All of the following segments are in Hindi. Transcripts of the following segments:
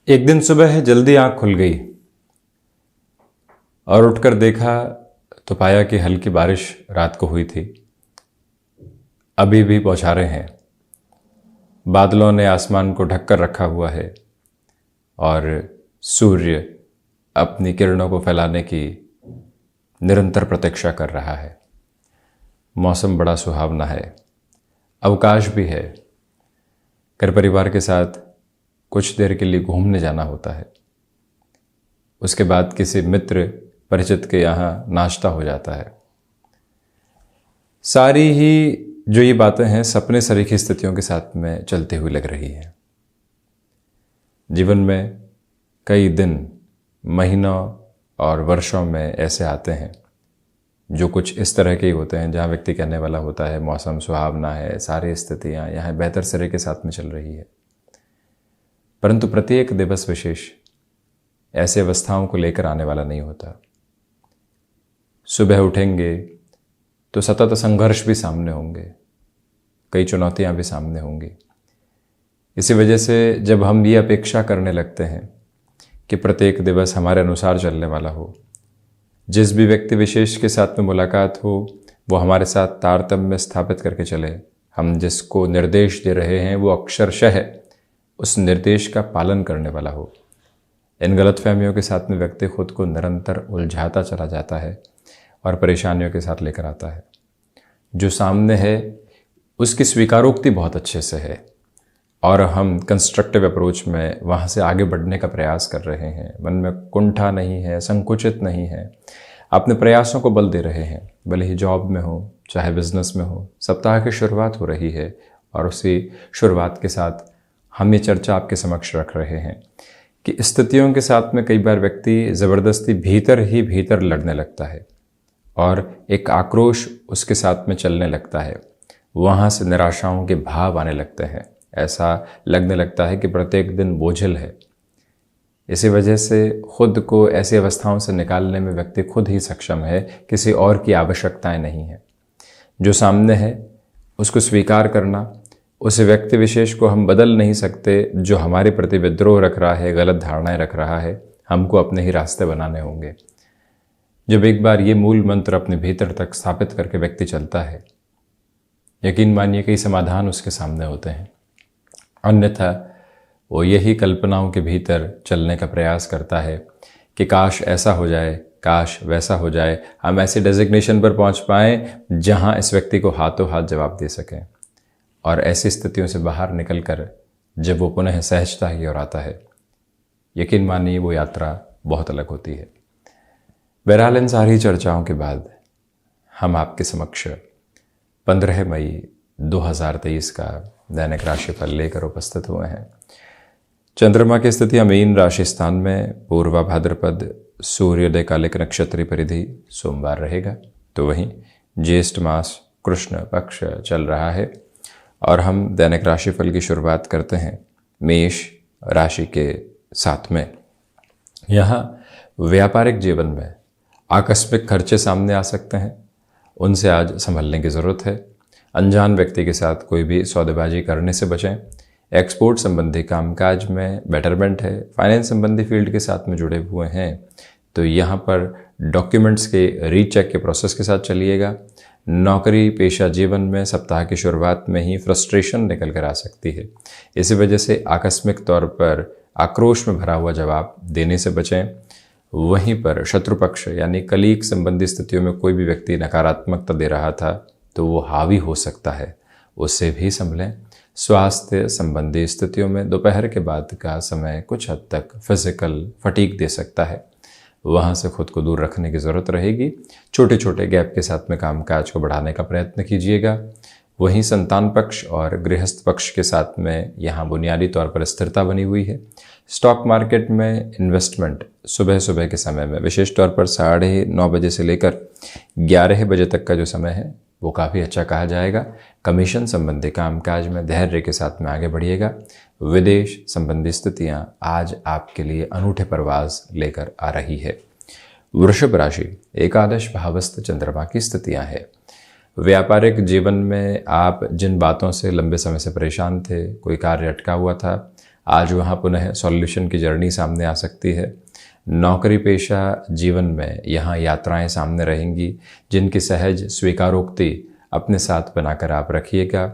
एक दिन सुबह जल्दी आंख खुल गई और उठकर देखा तो पाया कि हल्की बारिश रात को हुई थी। अभी भी बौछारें हैं। बादलों ने आसमान को ढक कर रखा हुआ है और सूर्य अपनी किरणों को फैलाने की निरंतर प्रतीक्षा कर रहा है। मौसम बड़ा सुहावना है। अवकाश भी है। घर परिवार के साथ कुछ देर के लिए घूमने जाना होता है। उसके बाद किसी मित्र परिचित के यहाँ नाश्ता हो जाता है। सारी ही जो ये बातें हैं सपने सरीखी स्थितियों के साथ में चलती हुई लग रही हैं। जीवन में कई दिन, महीनों और वर्षों में ऐसे आते हैं जो कुछ इस तरह के ही होते हैं जहाँ व्यक्ति कहने वाला होता है मौसम सुहावना है, सारी स्थितियाँ यहाँ बेहतर सिरे के साथ में चल रही है। परंतु प्रत्येक दिवस विशेष ऐसे अवस्थाओं को लेकर आने वाला नहीं होता। सुबह उठेंगे तो सतत संघर्ष भी सामने होंगे, कई चुनौतियां भी सामने होंगी। इसी वजह से जब हम ये अपेक्षा करने लगते हैं कि प्रत्येक दिवस हमारे अनुसार चलने वाला हो, जिस भी व्यक्ति विशेष के साथ में मुलाकात हो वो हमारे साथ तारतम्य स्थापित करके चले, हम जिसको निर्देश दे रहे हैं वो अक्षरशः उस निर्देश का पालन करने वाला हो, इन गलतफहमियों के साथ में व्यक्ति खुद को निरंतर उलझाता चला जाता है और परेशानियों के साथ लेकर आता है। जो सामने है उसकी स्वीकारोक्ति बहुत अच्छे से है और हम कंस्ट्रक्टिव अप्रोच में वहाँ से आगे बढ़ने का प्रयास कर रहे हैं। मन में कुंठा नहीं है, संकुचित नहीं है, अपने प्रयासों को बल दे रहे हैं। भले ही जॉब में हो चाहे बिजनेस में हो, सप्ताह की शुरुआत हो रही है और उसी शुरुआत के साथ हम ये चर्चा आपके समक्ष रख रहे हैं कि स्थितियों के साथ में कई बार व्यक्ति ज़बरदस्ती भीतर ही भीतर लड़ने लगता है और एक आक्रोश उसके साथ में चलने लगता है। वहाँ से निराशाओं के भाव आने लगते हैं। ऐसा लगने लगता है कि प्रत्येक दिन बोझिल है। इसी वजह से खुद को ऐसी अवस्थाओं से निकालने में व्यक्ति खुद ही सक्षम है, किसी और की आवश्यकताएं नहीं है। जो सामने है उसको स्वीकार करना, उस व्यक्ति विशेष को हम बदल नहीं सकते जो हमारे प्रति विद्रोह रख रहा है, गलत धारणाएं रख रहा है, हमको अपने ही रास्ते बनाने होंगे। जब एक बार ये मूल मंत्र अपने भीतर तक स्थापित करके व्यक्ति चलता है, यकीन मानिए कई समाधान उसके सामने होते हैं। अन्यथा वो यही कल्पनाओं के भीतर चलने का प्रयास करता है कि काश ऐसा हो जाए, काश वैसा हो जाए, हम ऐसे डेजिग्नेशन पर पहुंच पाएं जहां इस व्यक्ति को हाथों हाथ जवाब दे सकें। और ऐसी स्थितियों से बाहर निकलकर जब वो पुनः सहजता की ओर आता है, यकीन मानिए वो यात्रा बहुत अलग होती है। बहरहाल इन सारी चर्चाओं के बाद हम आपके समक्ष 15 मई 2023 का दैनिक राशिफल लेकर उपस्थित हुए हैं। चंद्रमा की स्थिति मीन राशि स्थान में पूर्वा भाद्रपद सूर्योदय कालिक नक्षत्री परिधि सोमवार रहेगा। तो वहीं ज्येष्ठ मास कृष्ण पक्ष चल रहा है और हम दैनिक राशिफल की शुरुआत करते हैं मेष राशि के साथ में। यहाँ व्यापारिक जीवन में आकस्मिक खर्चे सामने आ सकते हैं, उनसे आज संभलने की ज़रूरत है। अनजान व्यक्ति के साथ कोई भी सौदेबाजी करने से बचें। एक्सपोर्ट संबंधी कामकाज में बेटरमेंट है। फाइनेंस संबंधी फील्ड के साथ में जुड़े हुए हैं तो यहाँ पर डॉक्यूमेंट्स के रीचेक के प्रोसेस के साथ चलिएगा। नौकरी पेशा जीवन में सप्ताह की शुरुआत में ही फ्रस्ट्रेशन निकल कर आ सकती है। इसी वजह से आकस्मिक तौर पर आक्रोश में भरा हुआ जवाब देने से बचें। वहीं पर शत्रु पक्ष यानी कलीग संबंधी स्थितियों में कोई भी व्यक्ति नकारात्मकता दे रहा था तो वो हावी हो सकता है, उससे भी संभलें। स्वास्थ्य संबंधी स्थितियों में दोपहर के बाद का समय कुछ हद तक फिजिकल फटीग दे सकता है, वहाँ से खुद को दूर रखने की ज़रूरत रहेगी। छोटे छोटे गैप के साथ में कामकाज को बढ़ाने का प्रयत्न कीजिएगा। वहीं संतान पक्ष और गृहस्थ पक्ष के साथ में यहाँ बुनियादी तौर पर स्थिरता बनी हुई है। स्टॉक मार्केट में इन्वेस्टमेंट सुबह सुबह के समय में, विशेष तौर पर 9:30 बजे से लेकर 11 बजे तक का जो समय है वो काफ़ी अच्छा कहा जाएगा। कमीशन संबंधी कामकाज में धैर्य के साथ में आगे बढ़िएगा। विदेश संबंधी स्थितियां आज आपके लिए अनूठे प्रवास लेकर आ रही है। वृषभ राशि एकादश भावस्थ चंद्रमा की स्थितियां है। व्यापारिक जीवन में आप जिन बातों से लंबे समय से परेशान थे, कोई कार्य अटका हुआ था, आज वहाँ पुनः सॉल्यूशन की जर्नी सामने आ सकती है। नौकरी पेशा जीवन में यहाँ यात्राएं सामने रहेंगी, जिनकी सहज स्वीकारोक्ति अपने साथ बनाकर आप रखिएगा।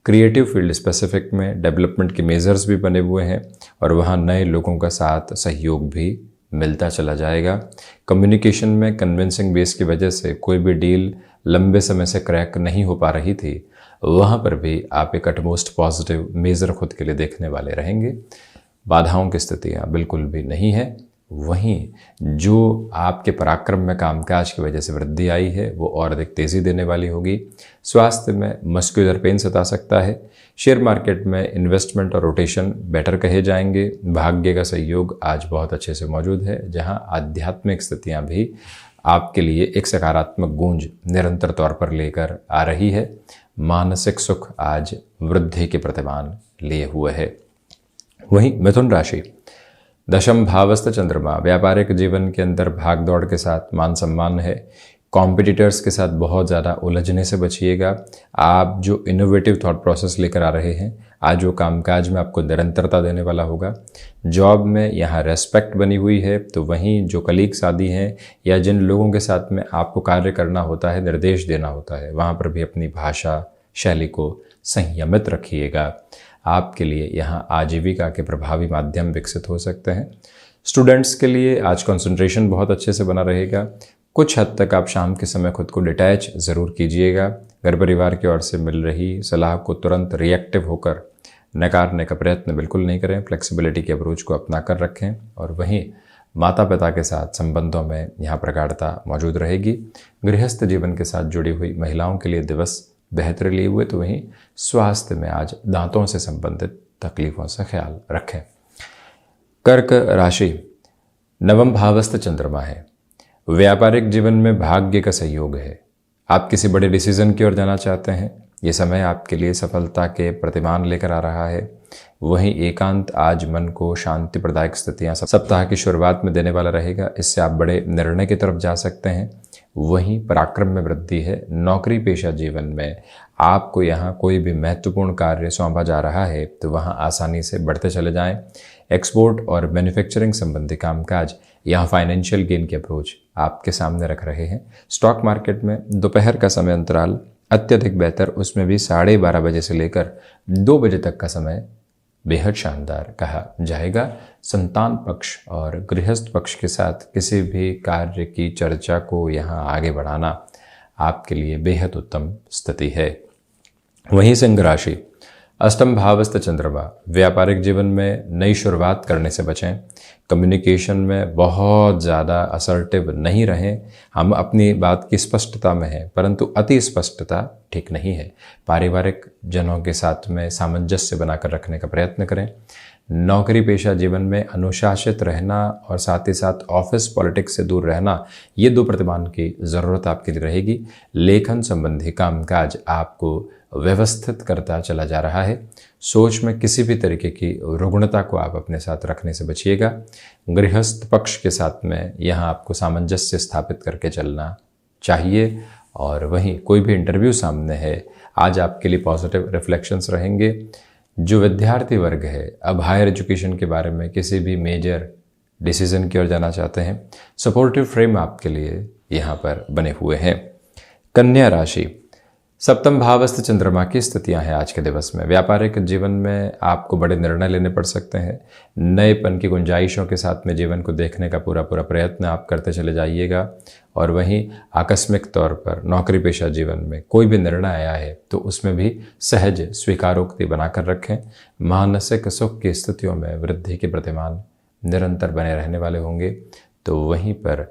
क्रिएटिव फील्ड स्पेसिफिक में डेवलपमेंट के मेजर्स भी बने हुए हैं और वहाँ नए लोगों का साथ सहयोग भी मिलता चला जाएगा। कम्युनिकेशन में कन्विंसिंग बेस की वजह से कोई भी डील लंबे समय से क्रैक नहीं हो पा रही थी, वहाँ पर भी आप एक अटमोस्ट पॉजिटिव मेजर खुद के लिए देखने वाले रहेंगे। बाधाओं की स्थितियाँ बिल्कुल भी नहीं है। वहीं जो आपके पराक्रम में कामकाज की वजह से वृद्धि आई है वो और अधिक तेज़ी देने वाली होगी। स्वास्थ्य में मस्कुलर पेन सता सकता है। शेयर मार्केट में इन्वेस्टमेंट और रोटेशन बेटर कहे जाएंगे। भाग्य का सहयोग आज बहुत अच्छे से मौजूद है, जहां आध्यात्मिक स्थितियां भी आपके लिए एक सकारात्मक गूंज निरंतर तौर पर लेकर आ रही है। मानसिक सुख आज वृद्धि के प्रतिमान लिए हुए है। वहीं मिथुन राशि, दशम भावस्थ चंद्रमा, व्यापारिक जीवन के अंदर भाग दौड़ के साथ मान सम्मान है। कॉम्पिटिटर्स के साथ बहुत ज़्यादा उलझने से बचिएगा। आप जो इनोवेटिव थॉट प्रोसेस लेकर आ रहे हैं, आज वो कामकाज में आपको निरंतरता देने वाला होगा। जॉब में यहाँ रेस्पेक्ट बनी हुई है, तो वहीं जो कलीग्स आदि हैं या जिन लोगों के साथ में आपको कार्य करना होता है, निर्देश देना होता है, वहाँ पर भी अपनी भाषा शैली को संयमित रखिएगा। आपके लिए यहाँ आजीविका के प्रभावी माध्यम विकसित हो सकते हैं। स्टूडेंट्स के लिए आज कंसंट्रेशन बहुत अच्छे से बना रहेगा। कुछ हद तक आप शाम के समय खुद को डिटैच ज़रूर कीजिएगा। घर परिवार की ओर से मिल रही सलाह को तुरंत रिएक्टिव होकर नकारने का प्रयत्न बिल्कुल नहीं करें। फ्लेक्सिबिलिटी के अप्रोच को अपना कर रखें। और वहीं माता पिता के साथ संबंधों में यहाँ प्रगाढ़ता मौजूद रहेगी। गृहस्थ जीवन के साथ जुड़ी हुई महिलाओं के लिए दिवस बेहतर लिए हुए, तो वहीं स्वास्थ्य में आज दांतों से संबंधित तकलीफों से ख्याल रखें। कर्क राशि, नवम भावस्थ चंद्रमा है। व्यापारिक जीवन में भाग्य का सहयोग है। आप किसी बड़े डिसीजन की ओर जाना चाहते हैं, ये समय आपके लिए सफलता के प्रतिमान लेकर आ रहा है। वहीं एकांत आज मन को शांति प्रदायक स्थितियां सप्ताह की शुरुआत में देने वाला रहेगा। इससे आप बड़े निर्णय की तरफ जा सकते हैं। वहीं पराक्रम में वृद्धि है। नौकरी पेशा जीवन में आपको यहाँ कोई भी महत्वपूर्ण कार्य सौंपा जा रहा है, तो वहाँ आसानी से बढ़ते चले जाएं। एक्सपोर्ट और मैन्युफैक्चरिंग संबंधी कामकाज यहाँ फाइनेंशियल गेन की अप्रोच आपके सामने रख रहे हैं। स्टॉक मार्केट में दोपहर का समय अंतराल अत्यधिक बेहतर, उसमें भी 12:30 बजे से लेकर 2 बजे तक का समय बेहद शानदार कहा जाएगा। संतान पक्ष और गृहस्थ पक्ष के साथ किसी भी कार्य की चर्चा को यहाँ आगे बढ़ाना आपके लिए बेहद उत्तम स्थिति है। वहीं सिंह राशि, अष्टम भावस्थ चंद्रमा, व्यापारिक जीवन में नई शुरुआत करने से बचें। कम्युनिकेशन में बहुत ज़्यादा असर्टिव नहीं रहें। हम अपनी बात की स्पष्टता में हैं, परंतु अति स्पष्टता ठीक नहीं है। पारिवारिक जनों के साथ में सामंजस्य बनाकर रखने का प्रयत्न करें। नौकरी पेशा जीवन में अनुशासित रहना और साथ ही साथ ऑफिस पॉलिटिक्स से दूर रहना, ये 2 प्रतिमान की ज़रूरत आपके लिए रहेगी। लेखन संबंधी कामकाज आपको व्यवस्थित करता चला जा रहा है। सोच में किसी भी तरीके की रुग्णता को आप अपने साथ रखने से बचिएगा। गृहस्थ पक्ष के साथ में यहाँ आपको सामंजस्य स्थापित करके चलना चाहिए। और वहीं कोई भी इंटरव्यू सामने है, आज आपके लिए पॉजिटिव रिफ्लेक्शंस रहेंगे। जो विद्यार्थी वर्ग है, अब हायर एजुकेशन के बारे में किसी भी मेजर डिसीजन की ओर जाना चाहते हैं, सपोर्टिव फ्रेम आपके लिए यहाँ पर बने हुए हैं। कन्या राशि, सप्तम भावस्थ चंद्रमा की स्थितियां हैं आज के दिवस में। व्यापारिक जीवन में आपको बड़े निर्णय लेने पड़ सकते हैं। नएपन की गुंजाइशों के साथ में जीवन को देखने का पूरा प्रयत्न आप करते चले जाइएगा। और वहीं आकस्मिक तौर पर नौकरी पेशा जीवन में कोई भी निर्णय आया है, तो उसमें भी सहज स्वीकारोक्ति बनाकर रखें। मानसिक सुख की स्थितियों में वृद्धि के प्रतिमान निरंतर बने रहने वाले होंगे। तो वहीं पर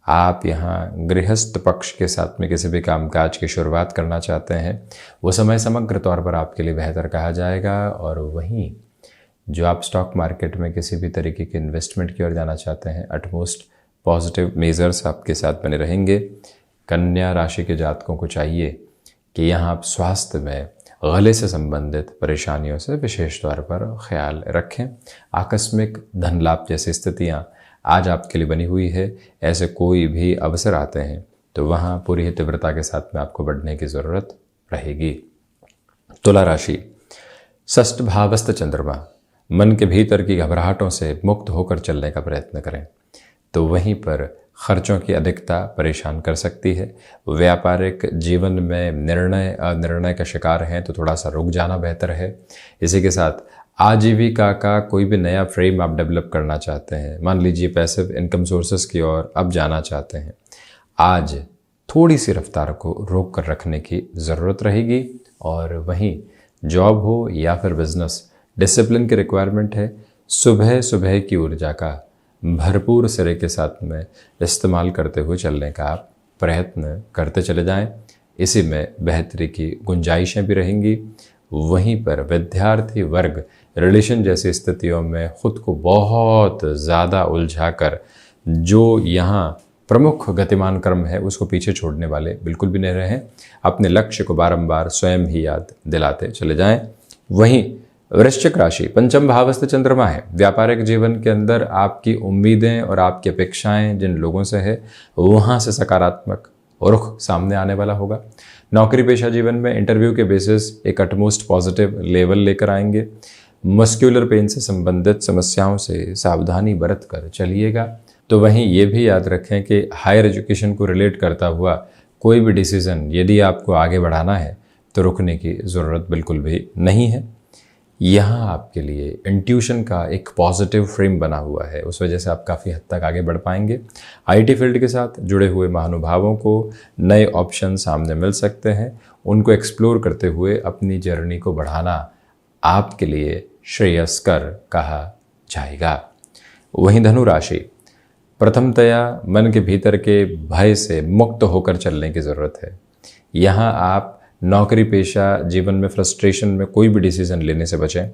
आप यहाँ गृहस्थ पक्ष के साथ में किसी भी कामकाज की शुरुआत करना चाहते हैं, वो समय समग्र तौर पर आपके लिए बेहतर कहा जाएगा। और वहीं जो आप स्टॉक मार्केट में किसी भी तरीके के इन्वेस्टमेंट की ओर जाना चाहते हैं, अटमोस्ट पॉजिटिव मेजर्स आपके साथ बने रहेंगे। कन्या राशि के जातकों को चाहिए कि यहाँ आप स्वास्थ्य में गले से संबंधित परेशानियों से विशेष तौर पर ख्याल रखें। आकस्मिक धन लाभ जैसी स्थितियाँ आज आपके लिए बनी हुई है। ऐसे कोई भी अवसर आते हैं, तो वहाँ पूरी तीव्रता के साथ में आपको बढ़ने की ज़रूरत रहेगी। तुला राशि, षष्ठ भावस्थ चंद्रमा, मन के भीतर की घबराहटों से मुक्त होकर चलने का प्रयत्न करें, तो वहीं पर खर्चों की अधिकता परेशान कर सकती है। व्यापारिक जीवन में निर्णय अनिर्णय का शिकार हैं तो थोड़ा सा रुक जाना बेहतर है। इसी के साथ आजीविका का कोई भी नया फ्रेम आप डेवलप करना चाहते हैं, मान लीजिए पैसिव इनकम सोर्सेस की ओर अब जाना चाहते हैं, आज थोड़ी सी रफ्तार को रोक कर रखने की ज़रूरत रहेगी। और वहीं जॉब हो या फिर बिजनेस, डिसिप्लिन की रिक्वायरमेंट है। सुबह सुबह की ऊर्जा का भरपूर सिरे के साथ में इस्तेमाल करते हुए चलने का आप प्रयत्न करते चले जाएं। इसी में बेहतरी की गुंजाइशें भी रहेंगी। वहीं पर विद्यार्थी वर्ग रिलेशन जैसी स्थितियों में खुद को बहुत ज़्यादा उलझाकर जो यहाँ प्रमुख गतिमान क्रम है उसको पीछे छोड़ने वाले बिल्कुल भी नहीं रहें। अपने लक्ष्य को बारंबार स्वयं ही याद दिलाते चले जाएं। वहीं वृश्चिक राशि पंचम भावस्थ चंद्रमा है। व्यापारिक जीवन के अंदर आपकी उम्मीदें और आपकी अपेक्षाएं जिन लोगों से है वहाँ से सकारात्मक रुख सामने आने वाला होगा। नौकरी पेशा जीवन में इंटरव्यू के बेसिस एक अटमोस्ट पॉजिटिव लेवल लेकर आएंगे। मस्क्यूलर पेन से संबंधित समस्याओं से सावधानी बरत कर चलिएगा। तो वहीं ये भी याद रखें कि हायर एजुकेशन को रिलेट करता हुआ कोई भी डिसीज़न यदि आपको आगे बढ़ाना है तो रुकने की ज़रूरत बिल्कुल भी नहीं है। यहाँ आपके लिए इंट्यूशन का एक पॉजिटिव फ्रेम बना हुआ है, उस वजह से आप काफ़ी हद तक आगे बढ़ पाएंगे। आईटी फील्ड के साथ जुड़े हुए महानुभावों को नए ऑप्शन सामने मिल सकते हैं, उनको एक्सप्लोर करते हुए अपनी जर्नी को बढ़ाना आपके लिए श्रेयस्कर कहा जाएगा। वहीं धनु राशि प्रथमतया मन के भीतर के भय से मुक्त होकर चलने की ज़रूरत है। यहाँ आप नौकरी पेशा जीवन में फ्रस्ट्रेशन में कोई भी डिसीजन लेने से बचें।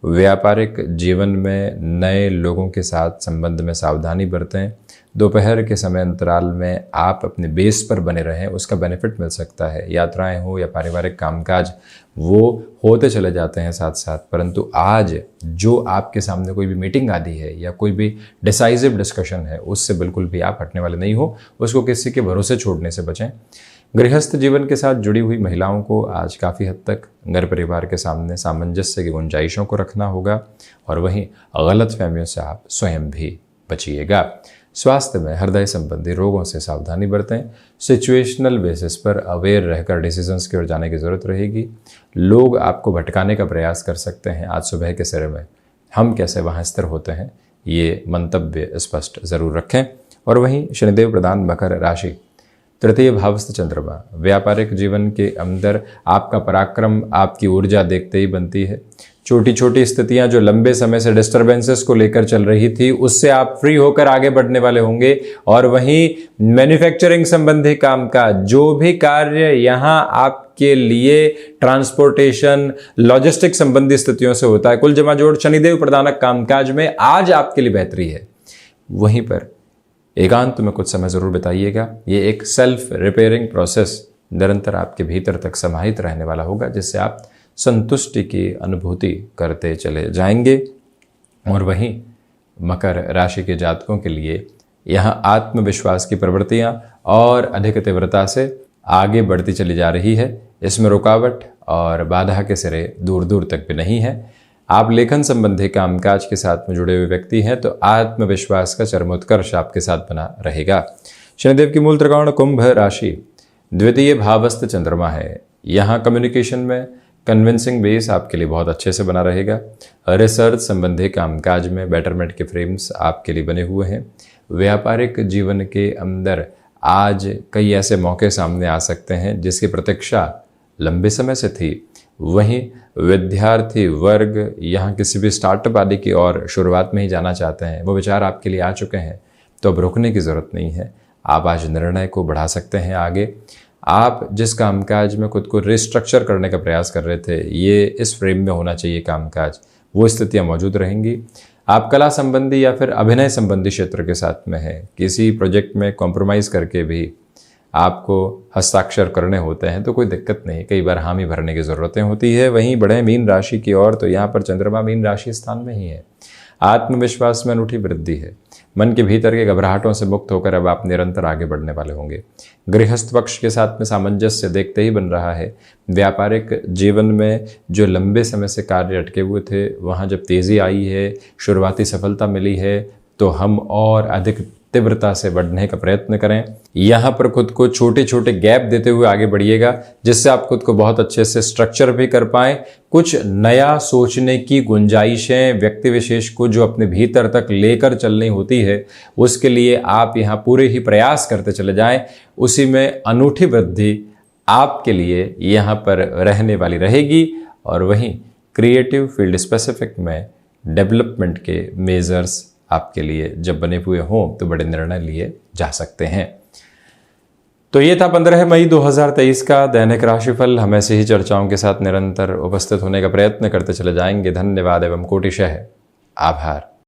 व्यापारिक जीवन में नए लोगों के साथ संबंध में सावधानी बरतें। दोपहर के समय अंतराल में आप अपने बेस पर बने रहें, उसका बेनिफिट मिल सकता है। यात्राएं हो या पारिवारिक कामकाज वो होते चले जाते हैं साथ साथ, परंतु आज जो आपके सामने कोई भी मीटिंग आदि है या कोई भी डिसाइसिव डिस्कशन है उससे बिल्कुल भी आप हटने वाले नहीं हो, उसको किसी के भरोसे छोड़ने से बचें। गृहस्थ जीवन के साथ जुड़ी हुई महिलाओं को आज काफ़ी हद तक घर परिवार के सामने सामंजस्य की गुंजाइशों को रखना होगा और वहीं गलतफहमियों से आप स्वयं भी बचिएगा। स्वास्थ्य में हृदय संबंधी रोगों से सावधानी बरतें। सिचुएशनल बेसिस पर अवेयर रहकर डिसीजंस की ओर जाने की ज़रूरत रहेगी। लोग आपको भटकाने का प्रयास कर सकते हैं आज सुबह के सिरे में, हम कैसे वहाँ स्थिर होते हैं ये मंतव्य स्पष्ट ज़रूर रखें। और वहीं शनिदेव प्रधान मकर राशि तृतीय भावस्थ चंद्रमा, व्यापारिक जीवन के अंदर आपका पराक्रम आपकी ऊर्जा देखते ही बनती है। छोटी छोटी स्थितियां जो लंबे समय से डिस्टर्बेंसेस को लेकर चल रही थी उससे आप फ्री होकर आगे बढ़ने वाले होंगे। और वहीं मैन्युफैक्चरिंग संबंधी काम का जो भी कार्य यहाँ आपके लिए ट्रांसपोर्टेशन लॉजिस्टिक संबंधी स्थितियों से होता है, कुल जमा जोड़ शनिदेव प्रधानक कामकाज में आज आपके लिए बेहतरी है। वहीं पर एकांत में कुछ समय ज़रूर बिताइएगा। ये एक सेल्फ रिपेयरिंग प्रोसेस निरंतर आपके भीतर तक समाहित रहने वाला होगा, जिससे आप संतुष्टि की अनुभूति करते चले जाएंगे। और वहीं मकर राशि के जातकों के लिए यहाँ आत्मविश्वास की प्रवृत्तियाँ और अधिक तीव्रता से आगे बढ़ती चली जा रही है। इसमें रुकावट और बाधा के सिरे दूर दूर तक भी नहीं है। आप लेखन संबंधी कामकाज के साथ में जुड़े हुए व्यक्ति हैं तो आत्मविश्वास का चरमोत्कर्ष आपके साथ बना रहेगा। शनिदेव की मूल त्रिकोण कुंभ राशि द्वितीय भावस्थ चंद्रमा है। यहाँ कम्युनिकेशन में कन्विंसिंग बेस आपके लिए बहुत अच्छे से बना रहेगा। रिसर्च संबंधी कामकाज में बेटरमेंट के फ्रेम्स आपके लिए बने हुए हैं। व्यापारिक जीवन के अंदर आज कई ऐसे मौके सामने आ सकते हैं जिसकी प्रतीक्षा लंबे समय से थी। वहीं विद्यार्थी वर्ग यहाँ किसी भी स्टार्टअप आदि की और शुरुआत में ही जाना चाहते हैं, वो विचार आपके लिए आ चुके हैं, तो अब रुकने की ज़रूरत नहीं है। आप आज निर्णय को बढ़ा सकते हैं आगे। आप जिस कामकाज में खुद को रिस्ट्रक्चर करने का प्रयास कर रहे थे, ये इस फ्रेम में होना चाहिए कामकाज, वो स्थितियाँ मौजूद रहेंगी। आप कला संबंधी या फिर अभिनय संबंधी क्षेत्र के साथ में हैं, किसी प्रोजेक्ट में कॉम्प्रोमाइज़ करके भी आपको हस्ताक्षर करने होते हैं तो कोई दिक्कत नहीं, कई बार हामी भरने की ज़रूरतें होती है। वहीं बढ़े मीन राशि की ओर तो यहाँ पर चंद्रमा मीन राशि स्थान में ही है। आत्मविश्वास में अनूठी वृद्धि है। मन के भीतर के घबराहटों से मुक्त होकर अब आप निरंतर आगे बढ़ने वाले होंगे। गृहस्थ पक्ष के साथ में सामंजस्य देखते ही बन रहा है। व्यापारिक जीवन में जो लंबे समय से कार्य अटके हुए थे, वहाँ जब तेज़ी आई है, शुरुआती सफलता मिली है, तो हम और अधिक तीव्रता से बढ़ने का प्रयत्न करें। यहाँ पर खुद को छोटे छोटे गैप देते हुए आगे बढ़िएगा, जिससे आप खुद को बहुत अच्छे से स्ट्रक्चर भी कर पाएं। कुछ नया सोचने की गुंजाइशें व्यक्ति विशेष को जो अपने भीतर तक लेकर चलनी होती है, उसके लिए आप यहाँ पूरे ही प्रयास करते चले जाएं। उसी में अनूठी वृद्धि आपके लिए यहाँ पर रहने वाली रहेगी। और वहीं क्रिएटिव फील्ड स्पेसिफिक में डेवलपमेंट के मेजर्स आपके लिए जब बने हुए हों तो बड़े निर्णय लिए जा सकते हैं। तो ये था 15 मई 2023 का दैनिक राशिफल। हम ऐसे ही चर्चाओं के साथ निरंतर उपस्थित होने का प्रयत्न करते चले जाएंगे। धन्यवाद एवं कोटिशः आभार।